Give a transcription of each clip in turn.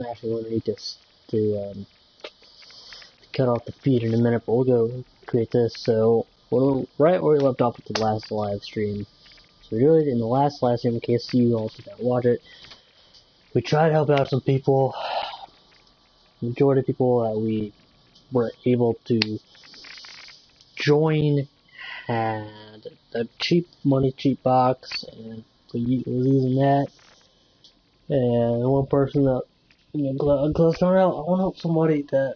Actually, we're gonna need this to cut off the feed in a minute, but we'll go create this. So we're right where we left off with the last live stream. So we did in the last live stream, in case you all did not watch it. We tried to help out some people. Majority of people that we were able to join had a cheap box, and we were using that. And one person that, you know, close out, I want to help somebody that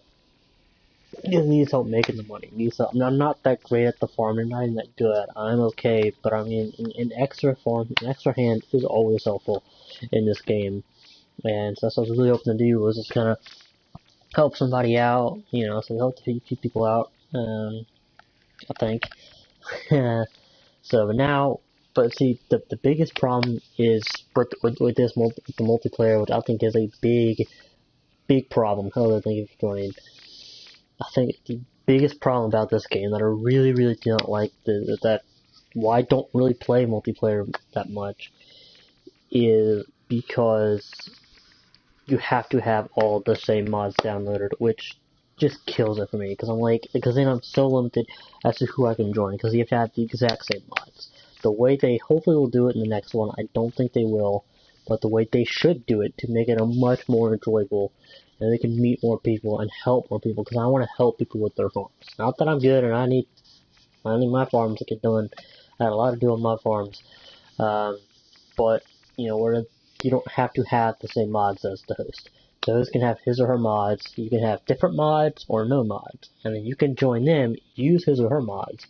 needs help making the money. Needs help. I'm not that great at the farm. I'm not even that good. I'm okay, but I mean, an extra farm, an extra hand is always helpful in this game. And so that's what I was really hoping to do, was just kind of help somebody out, you know, so help a few people out, I think. So now, but see, the biggest problem is with this the multiplayer, which I think is a big problem. Hello, thank you for joining. I think the biggest problem about this game that I really don't like, that why I don't really play multiplayer that much, is because you have to have all the same mods downloaded, which just kills it for me, because then I'm so limited as to who I can join, because you have to have the exact same mods. The way they hopefully will do it in the next one, I don't think they will, but the way they should do it to make it a much more enjoyable, and they can meet more people and help more people, because I want to help people with their farms. Not that I'm good and I need my farms to get done. I had a lot to do on my farms, but you know, where you don't have to have the same mods as the host. The host can have his or her mods. You can have different mods or no mods, and then you can join them, use his or her mods,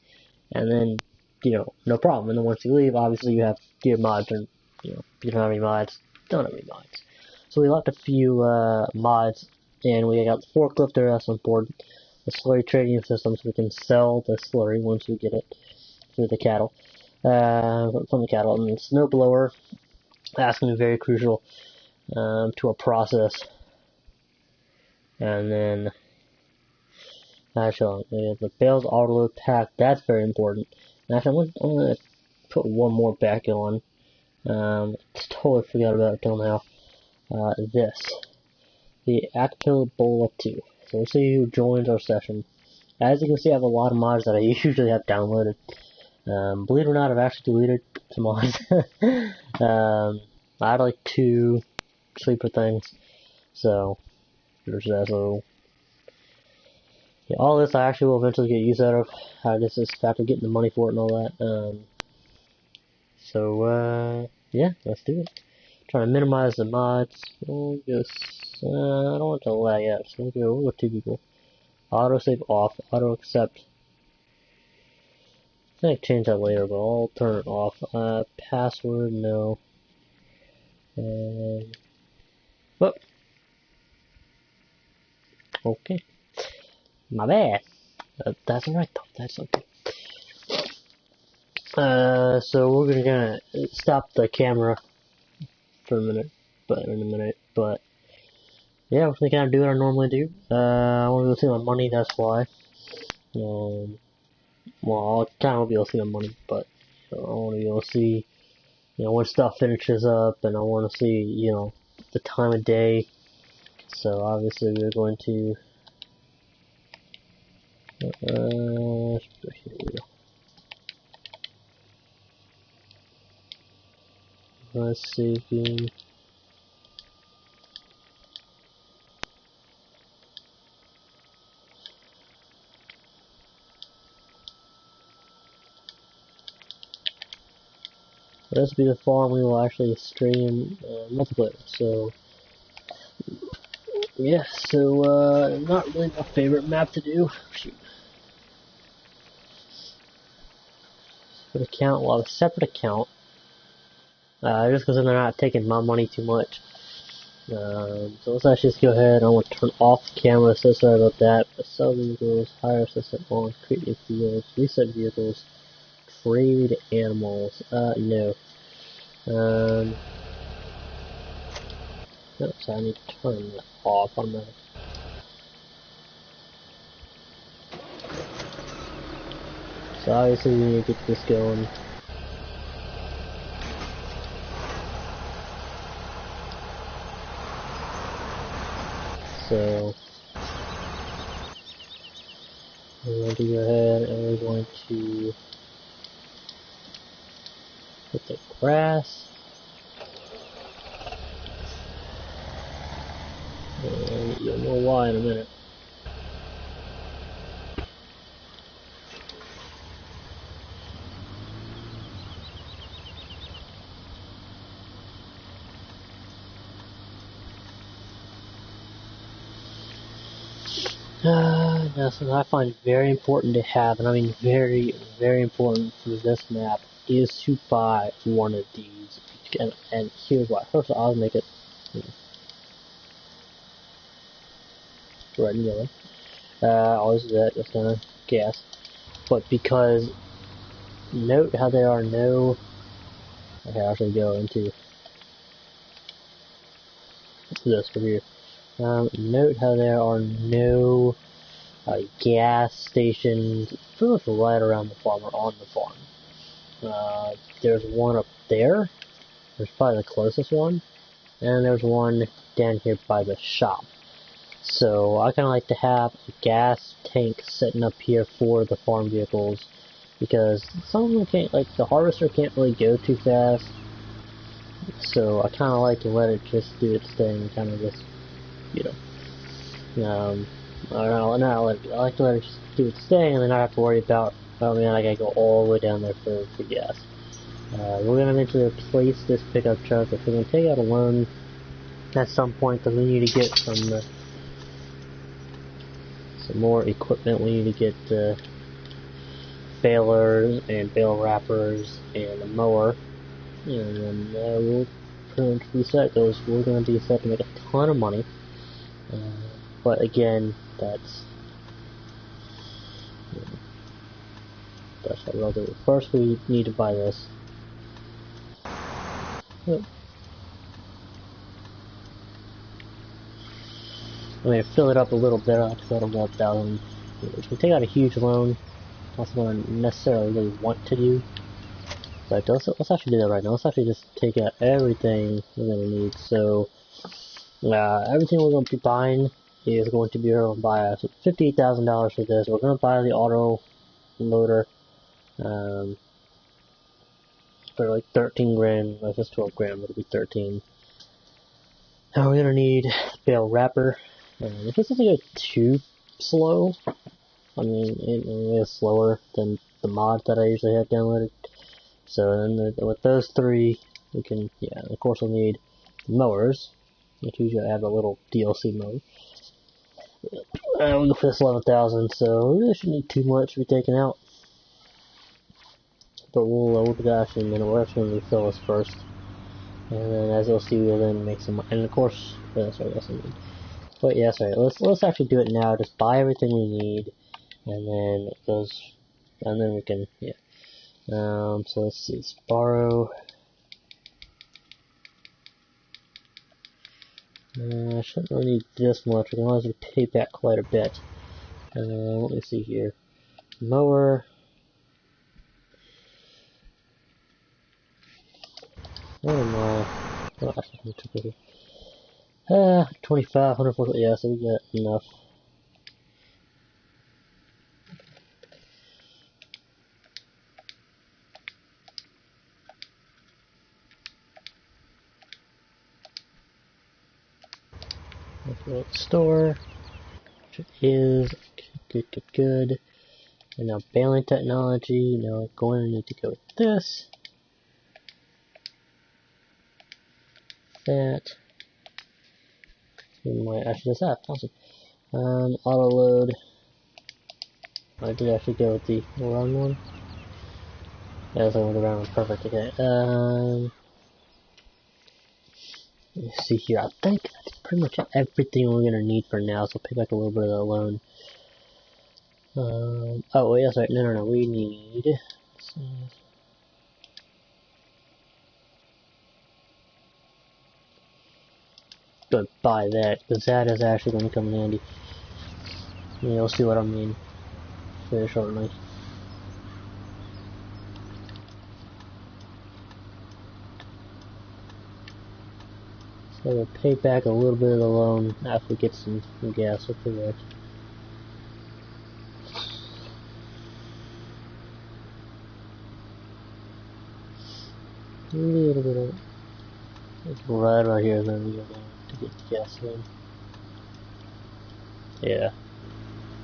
and then, you know, no problem. And then once you leave, obviously you have your mods, and, you know, if you don't have any mods, don't have any mods. So we left a few mods, and we got the forklift there, that's important. The slurry trading system, so we can sell the slurry once we get it through the cattle, from the cattle. And the snow blower, that's going to be very crucial to a process. And then, actually, the bales autoload pack, that's very important. And actually, I'm going to put one more back on. Totally forgot about it until now. This. The Acapella 2. So we'll see who joins our session. As you can see, I have a lot of mods that I usually have downloaded. Believe it or not, I've actually deleted some mods. I had like 2 sleeper things. So, there's that. So, yeah, all this I actually will eventually get use out of. I just after getting the money for it and all that. Yeah, let's do it. Trying to minimize the mods. We'll just, I don't want to lag out, so we'll go 2 people. Auto save off, auto accept. I think I change that later, but I'll turn it off. Password, no. Whoop. Okay. My bad. That's alright though, that's okay. So we're gonna stop the camera for a minute, but yeah, we're gonna kind of do what I normally do. I want to go see my money, that's why. Well, I'll kind of be able to see my money, but I want to be able to see, you know, when stuff finishes up, and I want to see, you know, the time of day. So obviously we're going to, here we go. Let's save game. This will be the farm we will actually stream multiplayer. So yeah, so not really my favorite map to do. Shoot. For account, well, a separate account. Just because they're not taking my money too much. So let's actually just go ahead. I want to turn off the camera, so sorry about that. But sell vehicles, hire system on, create new fields, reset vehicles, trade animals. No. No, so I need to turn that off on that. So obviously we need to get this going. So we're going to go ahead and we're going to put the grass. And you'll know why in a minute. Now something I find very important to have, and I mean very, very important for this map, is to buy one of these. And here's why. First of all, I'll make it red and yellow. Always do that, just gonna guess. But because, note how there are no, okay, I'll actually go into this over here. Note how there are no gas stations pretty much right around the farm or on the farm. There's one up there. There's probably the closest one. And there's one down here by the shop. So I kind of like to have a gas tank sitting up here for the farm vehicles, because some of them can't, like the harvester can't really go too fast. So I kind of like to let it just do its thing, kind of just, you know, I like to let it just do its thing, and then I don't have to worry about, oh man, I gotta go all the way down there for gas. We're gonna eventually replace this pickup truck. If we're gonna take out a loan at some point, because we need to get some more equipment. We need to get balers and bale wrappers and a mower, and then we'll pretty much reset those. We're going to be set to make a ton of money, but again, that's what we'll do. First, we need to buy this. Yep. I'm going to fill it up a little bit. I'll fill it up 1,000. We can take out a huge loan. That's what I necessarily really want to do. But let's actually do that right now. Let's actually just take out everything we're going to need. So, everything we're going to be buying is going to be able to buy us $58,000 for this. We're going to buy the auto loader for like 13 grand. That's just 12 grand, but it'll be 13. Now we're going to need bale wrapper. If this doesn't go too slow, I mean, it is slower than the mod that I usually have downloaded. So then with those three, we can, of course we'll need mowers, which usually have a little DLC mode. We'll go for this 11,000, so we really shouldn't need too much to be taken out. But we'll do that in a minute. We're actually going to refill this first. And then as you'll see, we'll then make some, and of course, sorry, that's what I mean. But yeah, sorry, let's actually do it now. Just buy everything we need, and then we can, so let's see, let's borrow. I shouldn't really need this much. We can always pay back quite a bit. Let me see here. Mower. What am I? Oh, actually, 25, 140, yeah, so we got enough. Store, which is good. And now baling technology, going to need to go with this. That. We might actually just have, awesome. Auto load. I did actually go with the wrong one. Yeah, that's the one with the round one, perfect, okay. Let's see here, I think that's pretty much everything we're gonna need for now, so I'll pay back a little bit of that loan. Oh, wait, that's right, no, we need... Go buy that, because that is actually going to come in handy. You'll see what I mean very shortly. So we'll pay back a little bit of the loan after we get some gas up there. A little bit of it. It's right here, then we go down to get the gas in. Yeah.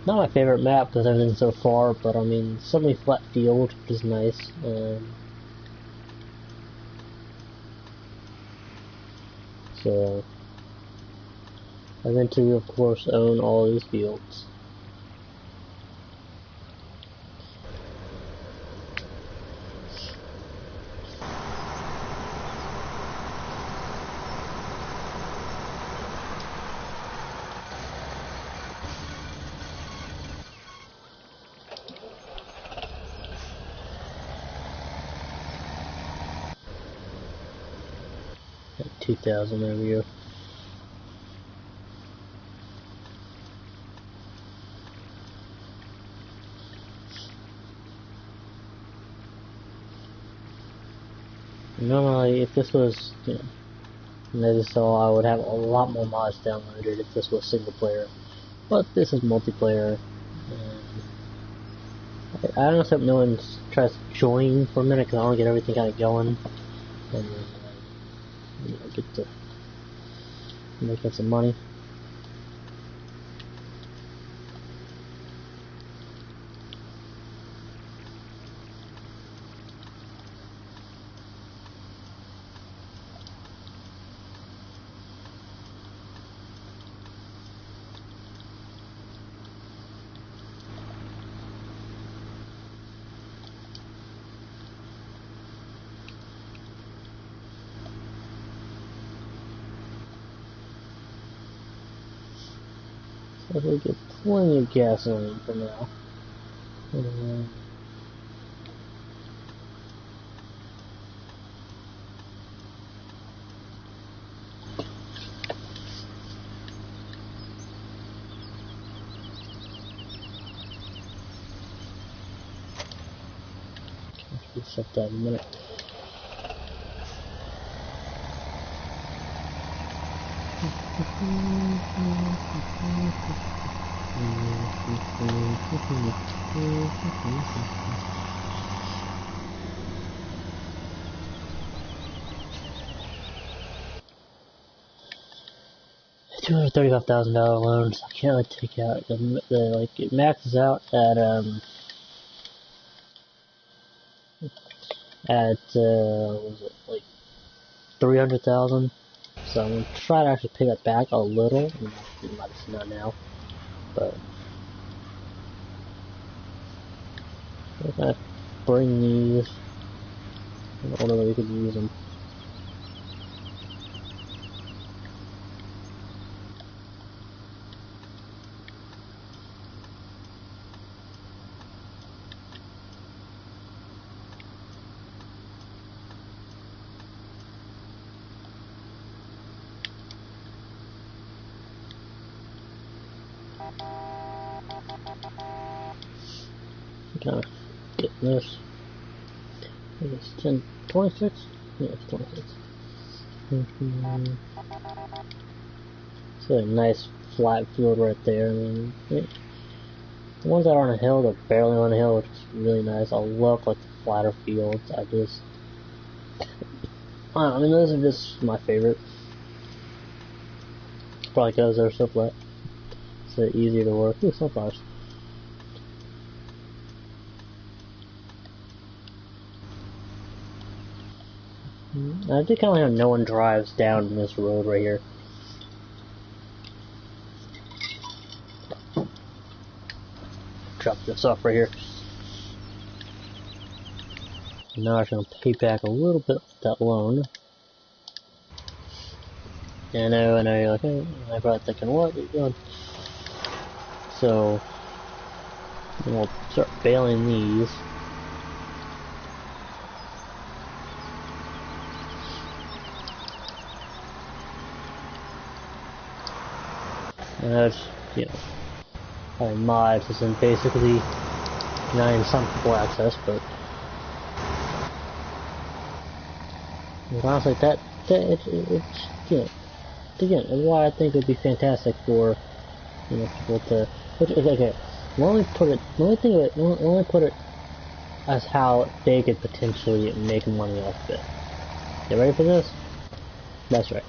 Not my favorite map because everything's so far, but I mean, suddenly flat field, which is nice. So, eventually, of course, own all these fields. At 2,000 over here. Normally, if this was, so I would have a lot more mods downloaded if this was single player. But this is multiplayer. I don't know if no one tries to join for a minute because I want to get everything kind of going. And get to make up some money. So we get plenty of gasoline for now. Set that in a minute. $235,000 loans. I can't really take out like it maxes out at what was it, like 300,000. So I'm gonna try to actually pay that back a little. You might have seen that now, but if I bring these, I don't know that we could use them. Kind of get this. I think it's 1026. Yeah, it's 26. It's a nice flat field right there. I mean, the ones that are on a hill, they're barely on a hill, which is really nice. I love like the flatter fields. I mean, those are just my favorite. Probably because they're so flat. So easier to work. Ooh, sunflowers. I do kind of have no one drives down this road right here. Drop this off right here. Now I'm going to pay back a little bit of that loan. I know, you're like, hey, I'm probably thinking, what are you doing? So, we'll start bailing these. And that's, probably mods isn't basically denying some people access, but honestly, it's again, is why I think it would be fantastic for, you know, people to. Okay, let me put it. Let me think of it. Let me put it as how they could potentially make money off of it. You ready for this? That's right.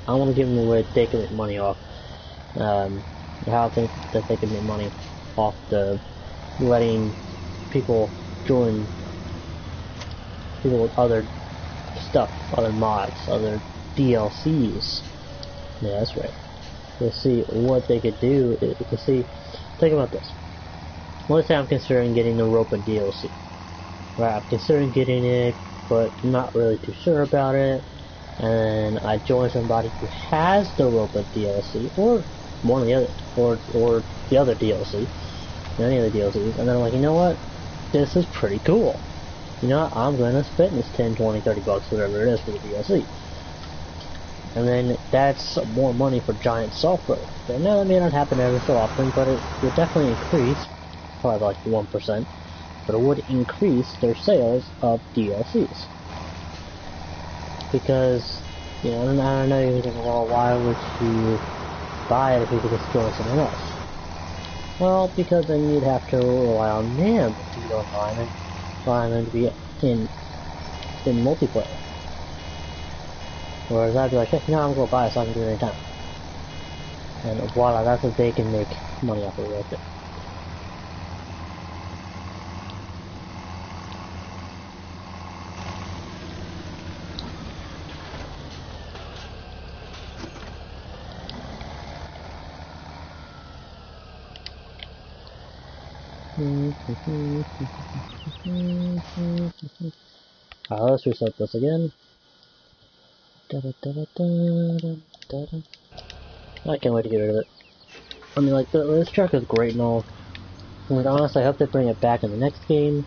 I want to give them a way they can make money off. How I think that they can make money off the letting people join people with other stuff, other mods, other DLCs. Yeah, that's right. To see what they could do. To see, think about this. Let's say I'm considering getting the Europa DLC. Right, I'm considering getting it, but not really too sure about it. And I join somebody who has the Europa DLC, or one of the other, or the other DLC, any of the DLCs, and then I'm like, you know what? This is pretty cool. You know what? I'm gonna spend this 10, 20, 30 bucks, whatever it is for the DLC. And then that's more money for Giant Software. And now that may not happen every so often, but it would definitely increase, probably like 1%, but it would increase their sales of DLCs. Because, you know, and I know you're thinking, well, why would you buy it if you could just join someone else? Well, because then you'd have to rely on them to be online and find them to be in multiplayer. Whereas I'd be like, hey, no, I'm gonna buy it so I can do it anytime. And voila, that's what they can make money off of right there. Alright, let's reset this again. I can't wait to get rid of it. I mean, like, this track is great and all. Like, honestly, I hope they bring it back in the next game.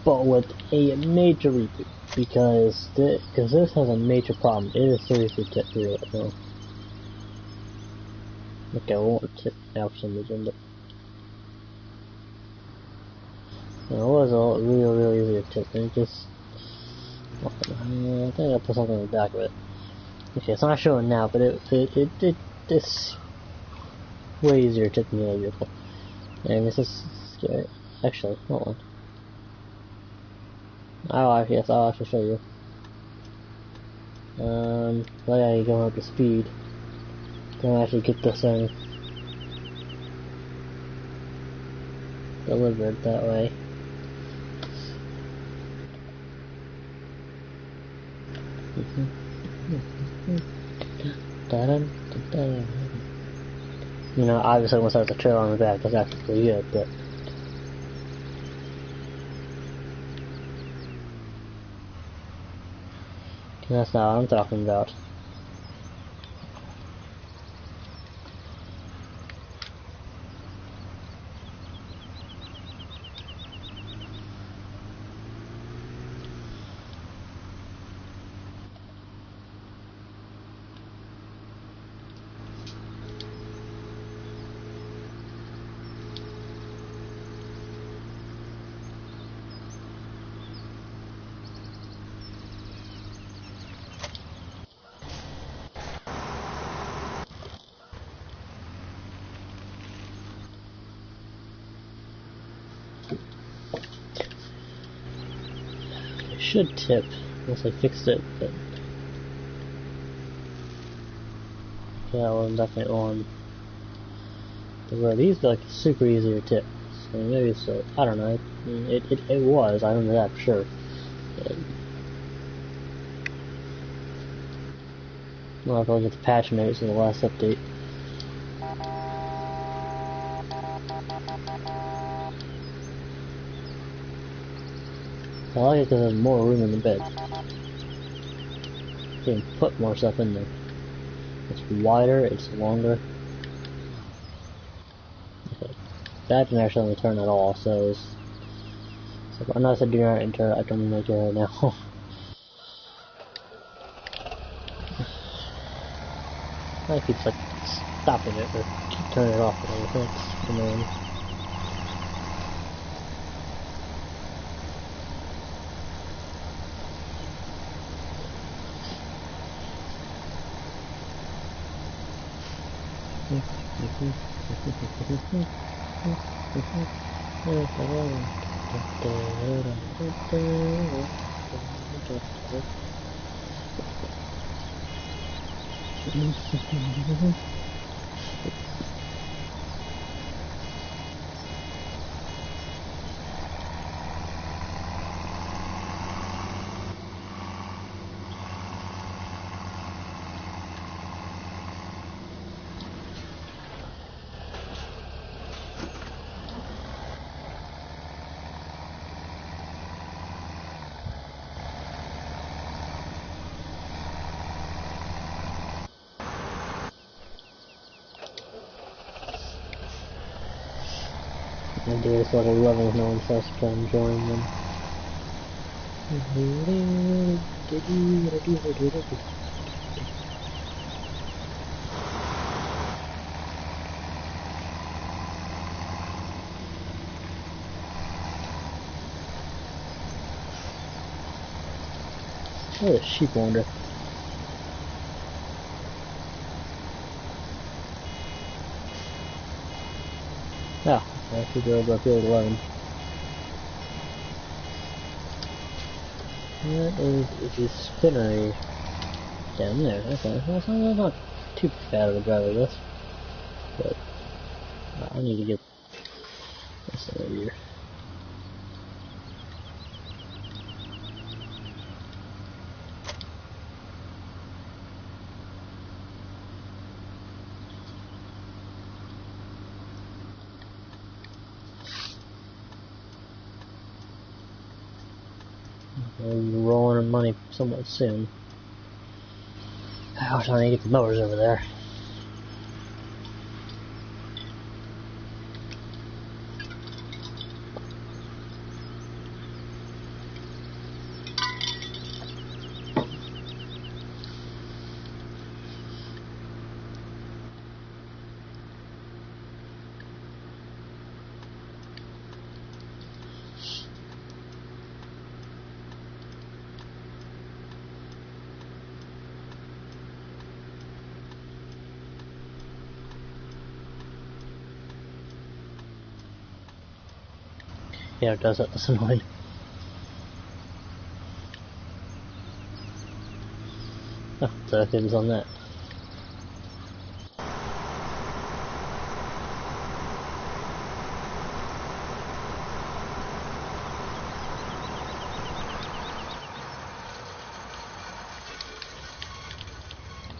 But with a major reboot. Because this has a major problem. It is seriously tipped through it now. Okay, I won't tip now for some reason, but it was a real easy to tip. And just, I think I put something on the back of it. Okay, it's not showing now, but it's way easier to tip than the other vehicle. And this is scary. Actually, hold on. Yes, I'll actually show you. Well, yeah, you're going up to speed. Don't actually get this thing delivered that way. You know, obviously once I have the trailer on the back, that's actually pretty good, but that's not what I'm talking about. Should tip once I fixed it, but yeah, well, I'm definitely on the road. These are like super easy to tip, so maybe so. I don't know. It was. I remember that for sure. Well, I'll get the patch notes in the last update. I like it because there's more room in the bed. You can put more stuff in there. It's wider, it's longer. Okay. That didn't actually let me turn at all, so it's... So unless I do not enter, I don't make it right now. I keep like stopping it or keep turning it off, but it's annoying. I do this like 11 if no one tries to try and join them. Oh, the sheep wander. Ah, I have to go about field 11. That is a spinnery down there. Okay, well, it's not too bad of a drive, I guess. But I need to get this over here. We'll be rolling in money somewhat soon. I was trying to get the motors over there. Yeah, it does that. That's annoying. Oh, so it was on that.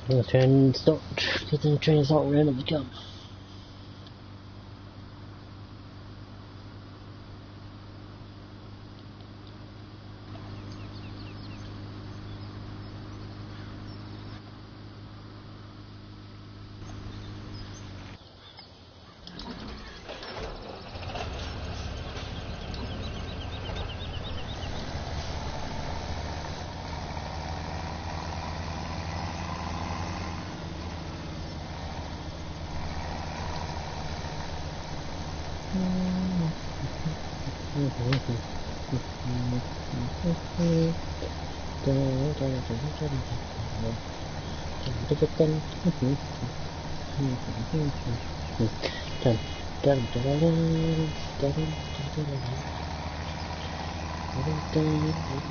The train stop. The trains don't randomly come.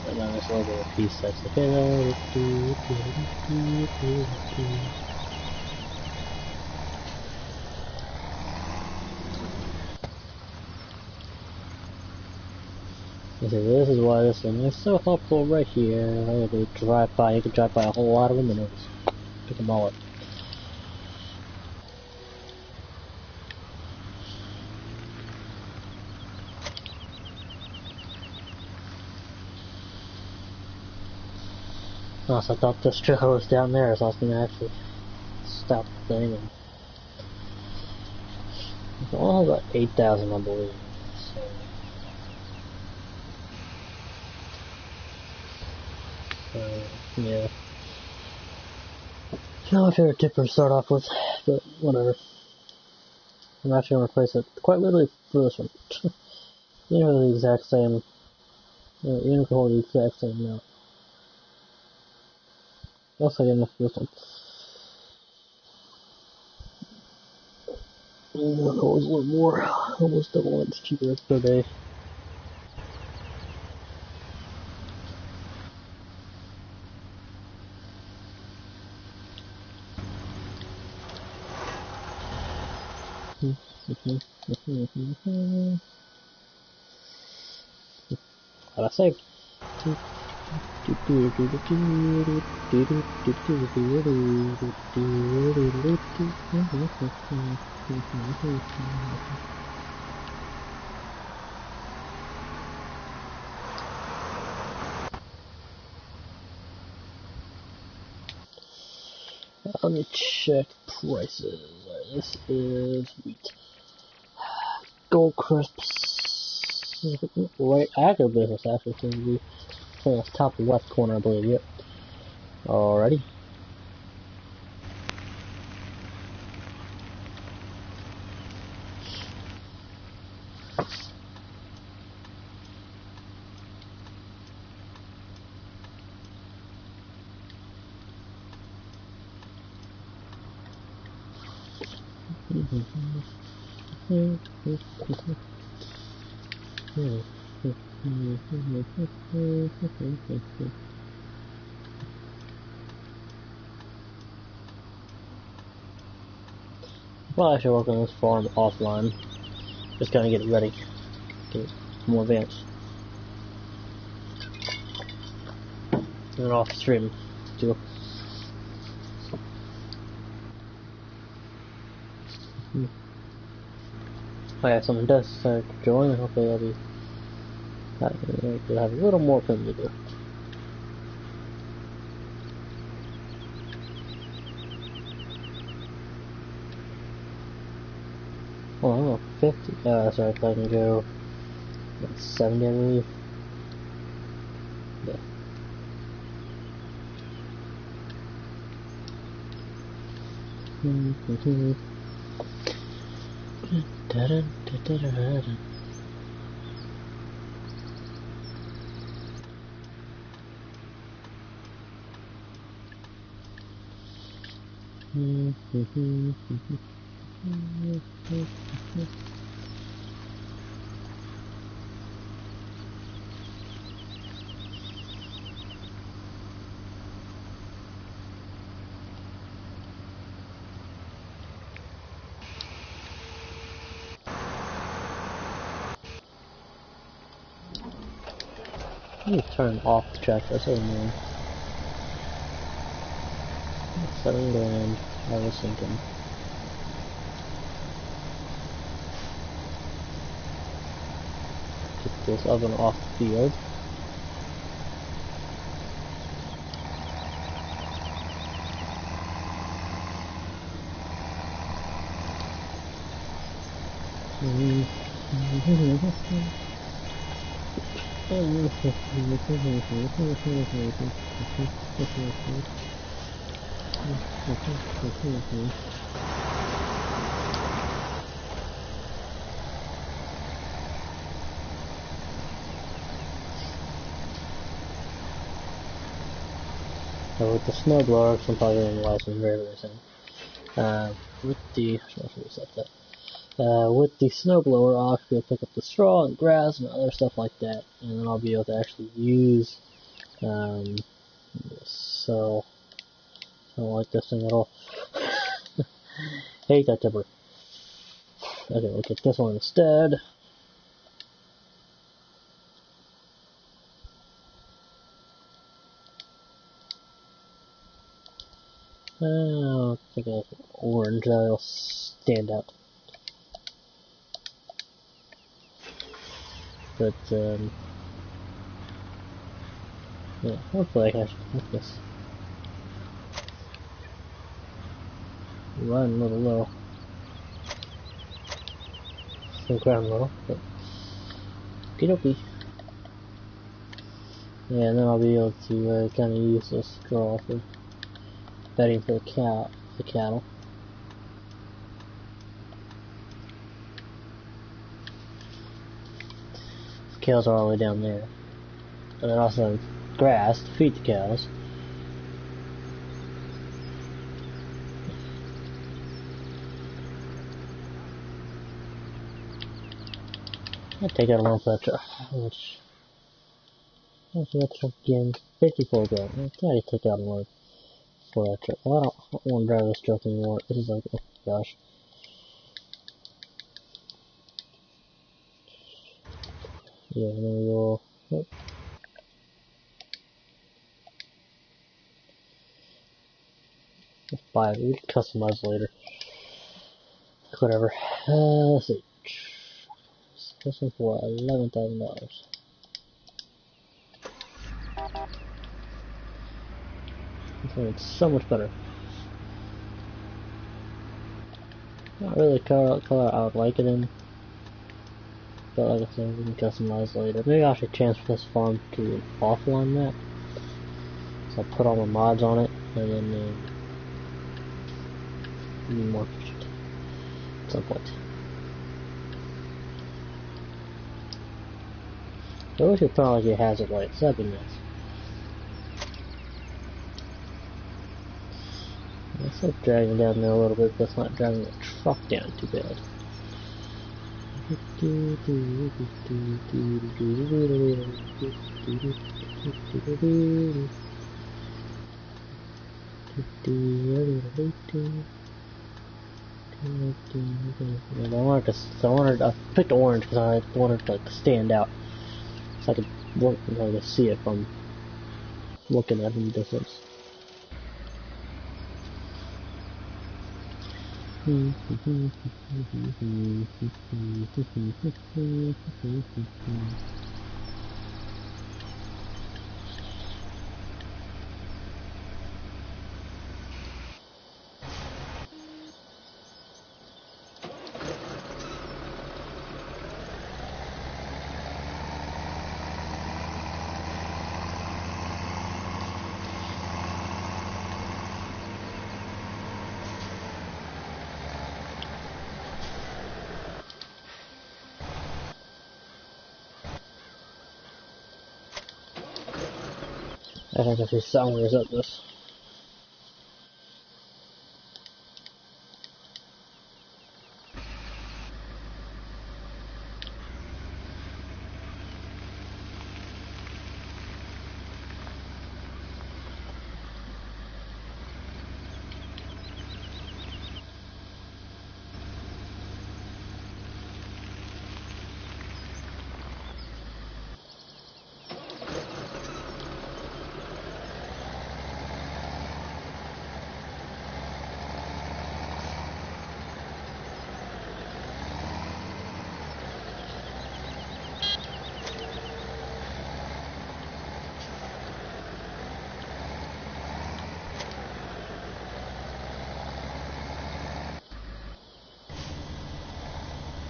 And then this little piece that's like this is why this thing is so helpful right here. I could drive by, you could drive by a whole lot of them and just pick them all up. Also, I thought this trailer was down there, so I was gonna actually stop the thing. And it's only about 8,000, I believe. So, yeah. Not my favorite tipper to start off with, but whatever. I'm actually gonna replace it quite literally for this one. You know, the exact same. You can hold the exact same now. Also, enough for this one. Always a little more, almost double it's cheaper per day. What I say? Let me check prices. Alright, this is wheat. Gold crisps. Right after business actually seems to be on the top left corner, I believe. Yep. Alrighty. Well, I should work on this farm offline. Just gonna get it ready. Get it more advanced. And off stream too. If someone does join, hopefully I'll have a little more for them to do. Oh, I don't know, 50. Sorry, if I can go 70, I believe. Yeah. Let me turn off the check, that's so annoying. 7 grand, I was thinking. Get this oven off the field. So with the snowblower, I'm probably getting a license very, very soon. With the, I should reset that. With the snowblower, I'll actually pick up the straw and grass and other stuff like that, and then I'll be able to actually use, so, I don't like this thing at all. Hate that timber. Okay, we'll get this one instead. I think I'll put orange, that'll stand out. But, yeah, hopefully I can actually make this run a little low. Still ground level, but okie dokie. Yeah, and then I'll be able to kind of use this straw for bedding for the cattle. The cows are all the way down there. And then also grass to feed the cows. I'll take that along for that truck. Which, that truck again, 54 grand. I'll try to take that along for that truck. Well, I don't want to drive this truck anymore. This is like, oh gosh. Yeah, there we go. Yep. Let's buy it. We can customize later. Whatever. Let's see. This one for $11,000. This one is so much better. Not really the color I would like it in. But like I said, we can customize later. Maybe I should transfer this farm to an offline map. So I'll put all my mods on it, and then be more efficient at some point. I wish it felt like it has it right, so that'd be nice. Let's start dragging down there a little bit, but it's not dragging the truck down too bad. I picked orange because I wanted to like stand out, so I could work, to see it from looking at it in the distance. I think I see somewhere's up this.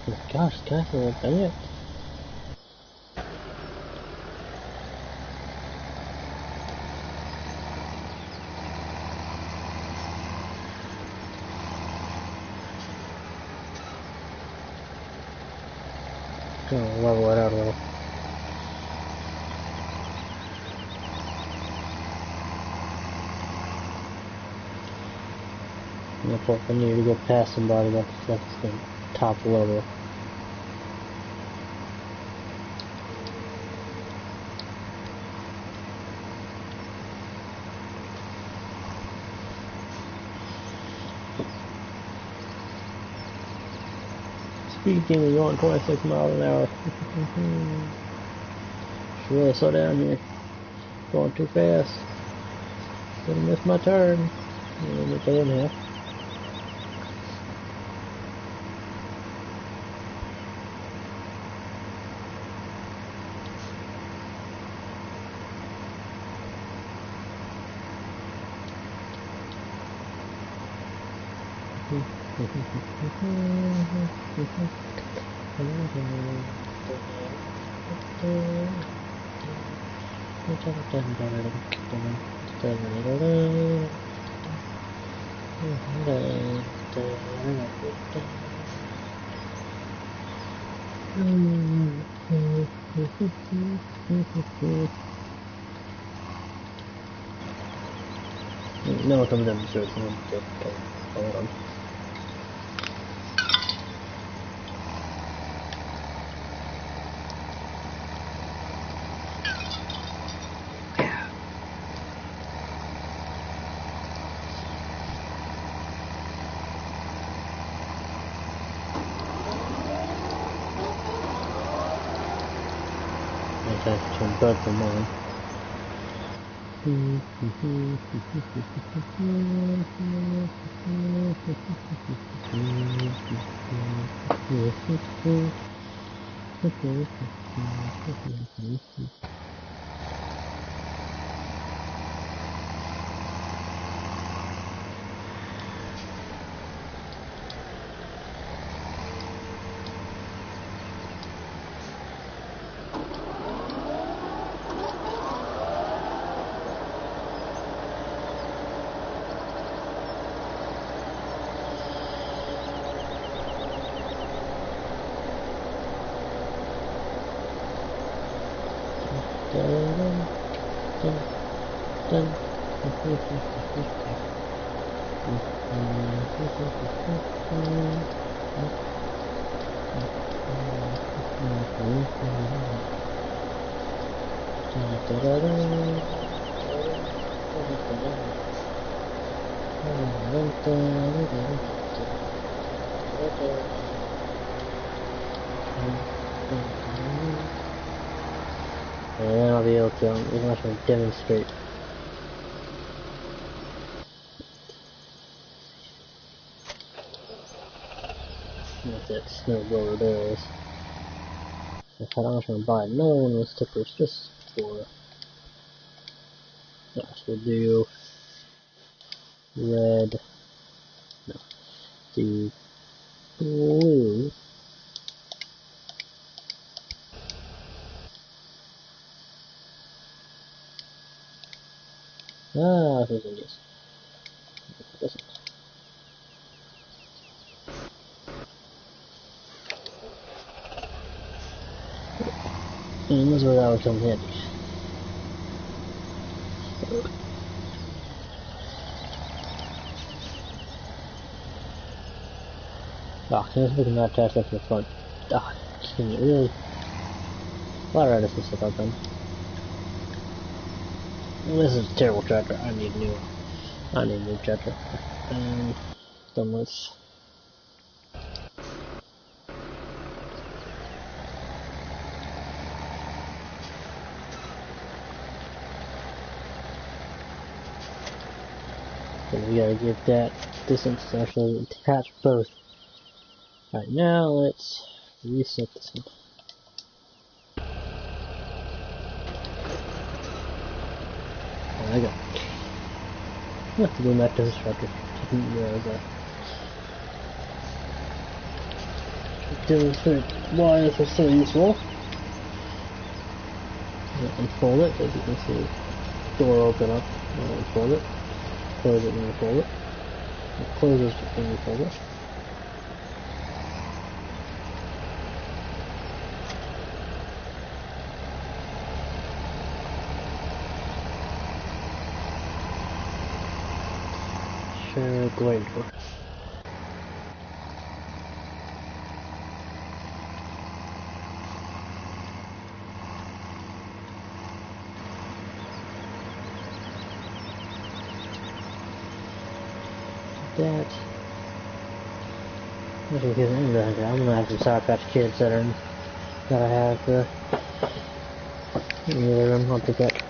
Oh my gosh, guys, are bad. Gonna level it out a little. If I need to go past somebody, that's the top level. Speed demon going 26 miles an hour. Should really slow down here. Going too fast. Gonna miss my turn. Let me get in here. No one comes in the streets. Hold on. Okay, turn both of mine. And then I'll be able to actually demonstrate what that snowblower does. I thought I was going to buy another one of those clippers just for yes, we'll do red, no, do blue, this isn't this. This one. And this is where that would come handy. Ah, here's looking at that attach up to the front. Ah, can you really? Flat this is stuff I've done. Well, this is a terrible tractor. I need new. I need a new tractor. Done this. So we gotta get that distance to actually attach both. Alright, now let's reset this one. There we go. I have to go back to this tractor. Didn't realize that. Demonstrate why this is so useful. Unfold it, as you can see. Door open up, and unfold it. Close it and unfold it. It closes and unfold it. Share glade door. That. Actually, here's the end of that. I'm gonna have some Sour Patch Kids that I have in the other room. I'll take that.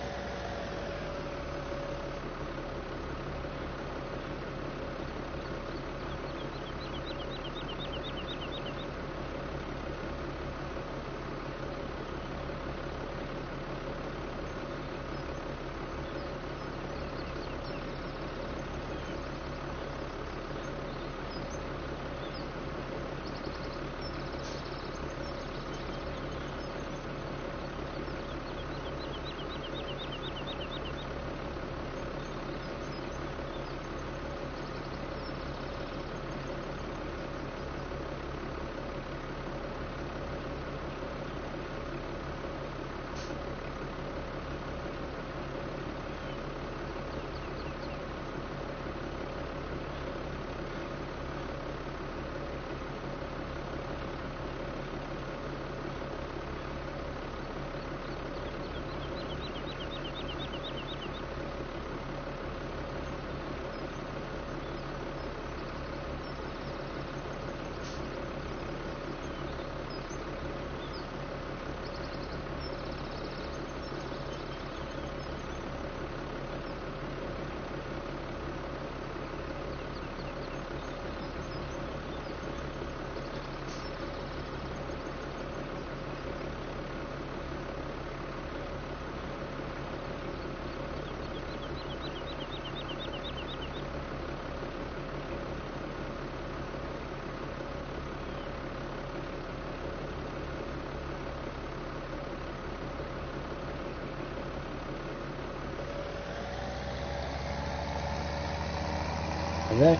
back.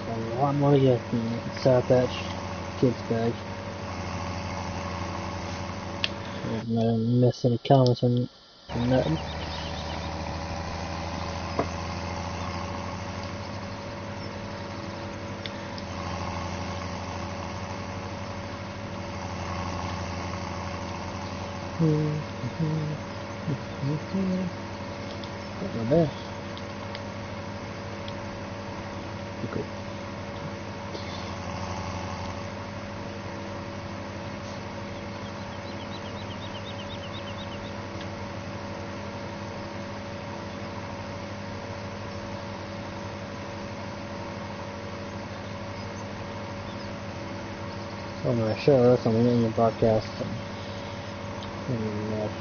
A lot more to get from the Sour Patch Kids bag. I didn't miss any comments on that. Not bad. Cool. I'm gonna show this on the Indian broadcast and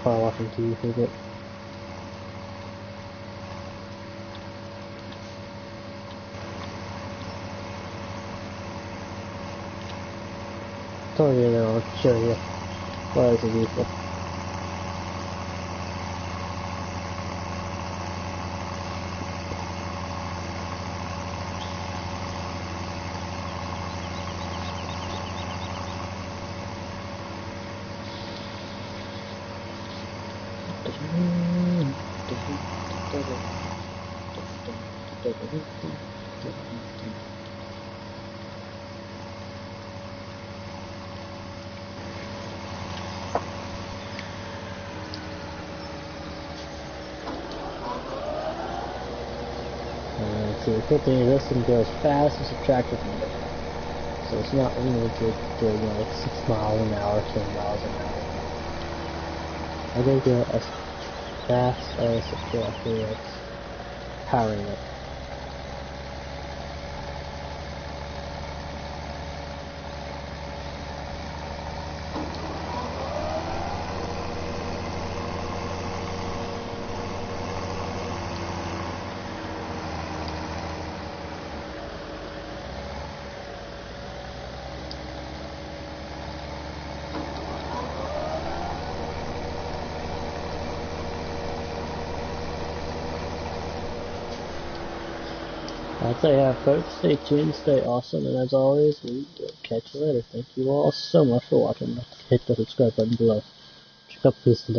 probably watching TV for a bit. Told you that I'll show you what it's useful. So the cool thing is this can go as fast as a tractor can go. So it's not limited to like 6 miles an hour, 10 miles an hour. I can go as fast as a tractor that's powering it. That's all I have, folks. Stay tuned, stay awesome, and as always, we will catch you later. Thank you all so much for watching. Hit the subscribe button below. Check out this today.